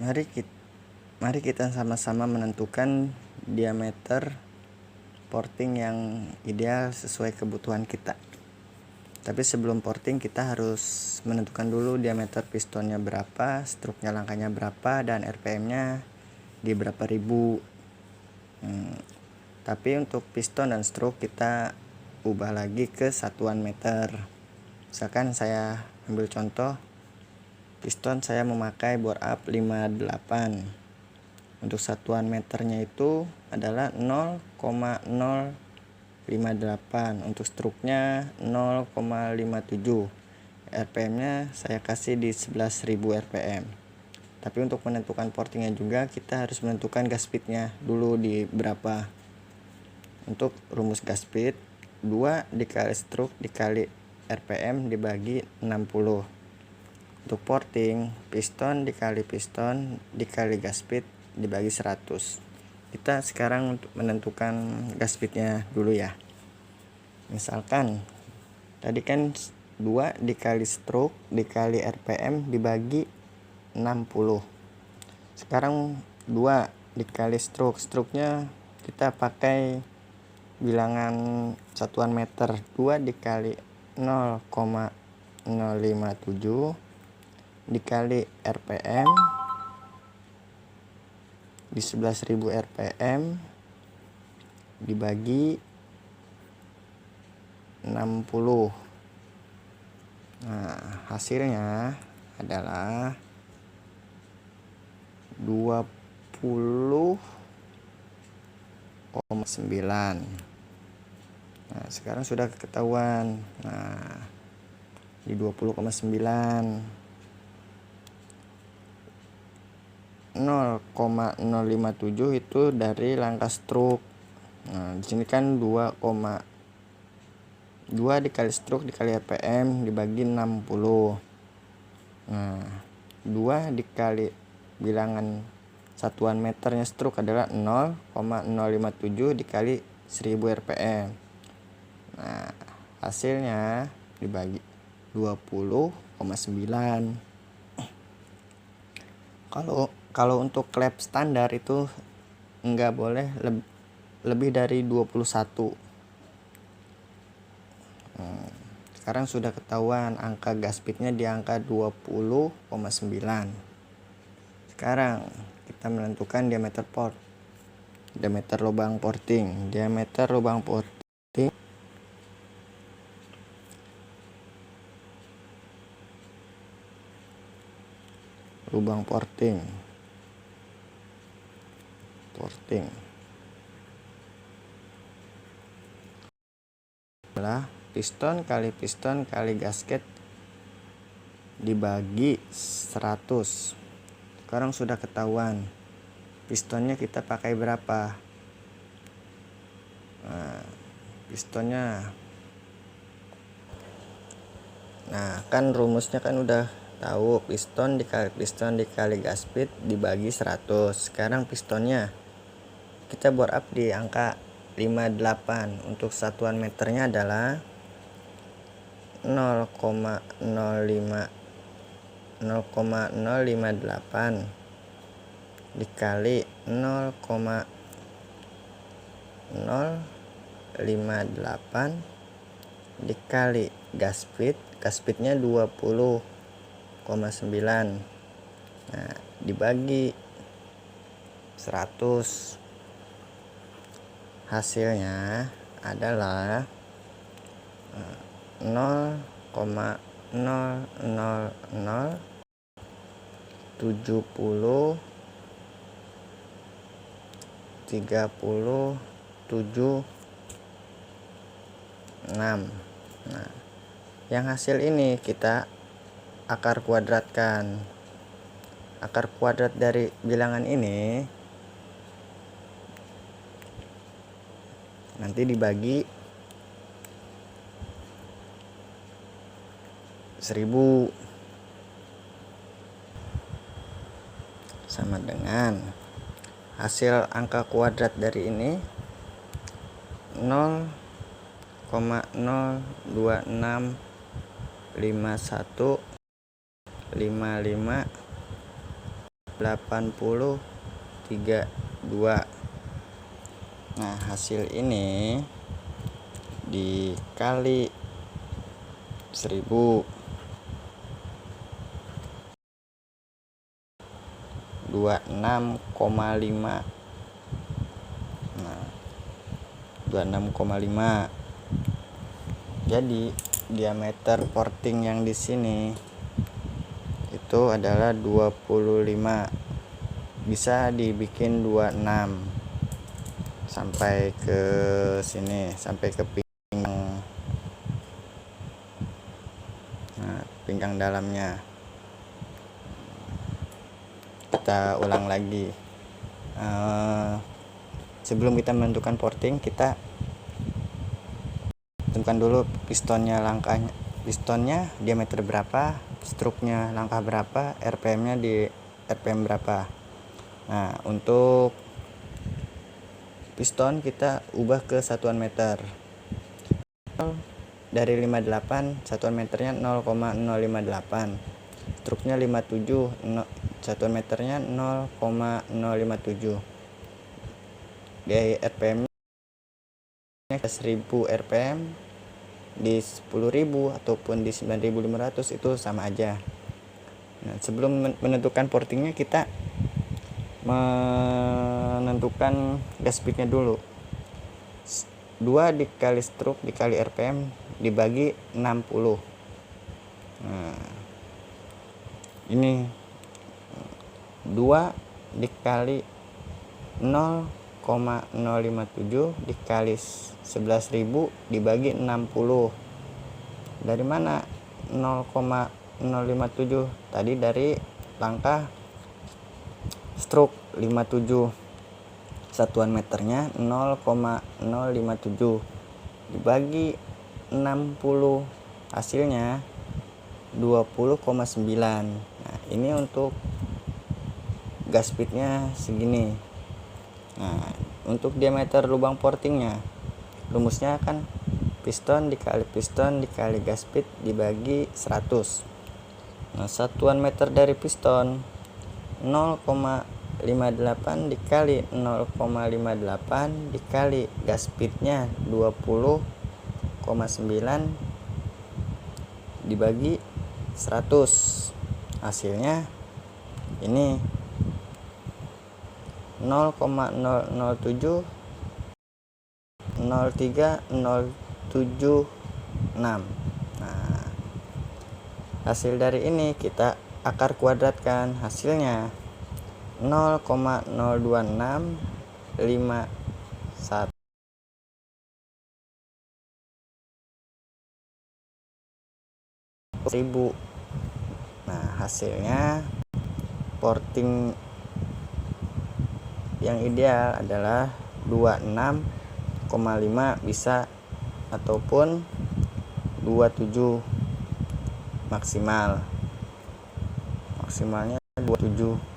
Mari kita sama-sama menentukan diameter porting yang ideal sesuai kebutuhan kita. Tapi sebelum porting kita harus menentukan dulu diameter pistonnya berapa, struknya langkahnya berapa, dan RPM-nya di berapa ribu. Tapi untuk piston dan struk kita ubah lagi ke satuan meter. Misalkan saya ambil contoh, piston saya memakai bore up 58. Untuk satuan meternya itu adalah 0,058. Untuk struknya 0,57. RPM-nya saya kasih di 11.000 RPM. Tapi untuk menentukan portingnya juga kita harus menentukan gas speed-nya dulu di berapa. Untuk rumus gas speed, 2 dikali struk dikali RPM dibagi 60. Untuk porting, piston dikali gas speed dibagi 100. Kita sekarang untuk menentukan gas speednya dulu ya. Misalkan tadi kan 2 dikali struk dikali RPM dibagi 60. Sekarang 2 dikali struknya kita pakai bilangan satuan meter. 2 dikali 0,057 dikali RPM di 11.000 RPM dibagi 60. Nah, hasilnya adalah 20,9. Nah, sekarang sudah ketahuan. Nah, di 20,9, 0,057 itu dari langkah struk. Nah, di sini kan 2 dikali struk dikali RPM dibagi 60. Nah, 2 dikali bilangan satuan meternya struk adalah 0,057 dikali 1000 RPM. Nah, hasilnya dibagi 20,9. Kalau untuk lap standar itu enggak boleh lebih dari 21. Sekarang sudah ketahuan angka gas speednya di angka 20,9. Sekarang kita menentukan diameter lubang porting. Diameter lubang porting adalah piston kali gasket dibagi 100. Sekarang sudah ketahuan pistonnya kita pakai berapa. Nah, kan rumusnya kan udah tahu, piston dikali gas speed dibagi 100. Sekarang pistonnya kita bore up di angka 58. Untuk satuan meternya adalah 0,058 dikali 0,058 dikali gas speednya 20,9. Nah, dibagi 100. Hasilnya adalah 0,0007037,6. Nah, yang hasil ini kita akar kuadratkan. Akar kuadrat dari bilangan ini nanti dibagi 1000 sama dengan hasil angka kuadrat dari ini 0,0265155 8032. Nah, hasil ini dikali 1000, 26,5. Nah, 26,5. Jadi diameter porting yang di sini itu adalah 25. Bisa dibikin 26 sampai ke sini, sampai ke pinggang. Nah, pinggang dalamnya. Kita ulang lagi. Sebelum kita menentukan porting, kita tentukan dulu pistonnya, langkahnya, pistonnya diameter berapa, struknya langkah berapa, RPM-nya di RPM berapa. Nah, untuk piston kita ubah ke satuan meter. Dari 58, satuan meternya 0,058. Struknya 57, satuan meternya 0,057. Di RPM-nya 1000 RPM, di 10.000 ataupun di 9.500 itu sama aja. Nah, sebelum menentukan portingnya, kita menentukan gas speednya dulu. 2 dikali struk dikali RPM dibagi 60. Nah, ini 2 dikali 0,057 dikali 11.000 dibagi 60. Dari mana 0,057? Tadi dari langkah struk 57. Satuan meternya 0,057 dibagi 60, hasilnya 20,9. Nah, ini untuk gas speednya segini. Nah, untuk diameter lubang portingnya, rumusnya kan piston dikali gas speed dibagi 100. Nah, satuan meter dari piston 0,58 dikali 0,58 dikali gas speednya 20,9 dibagi 100, hasilnya ini 0,007 03076. Nah, hasil dari ini kita akar kuadratkan, hasilnya 0,02651. Nah, hasilnya porting yang ideal adalah 26,5 bisa, ataupun 27 maksimalnya 27.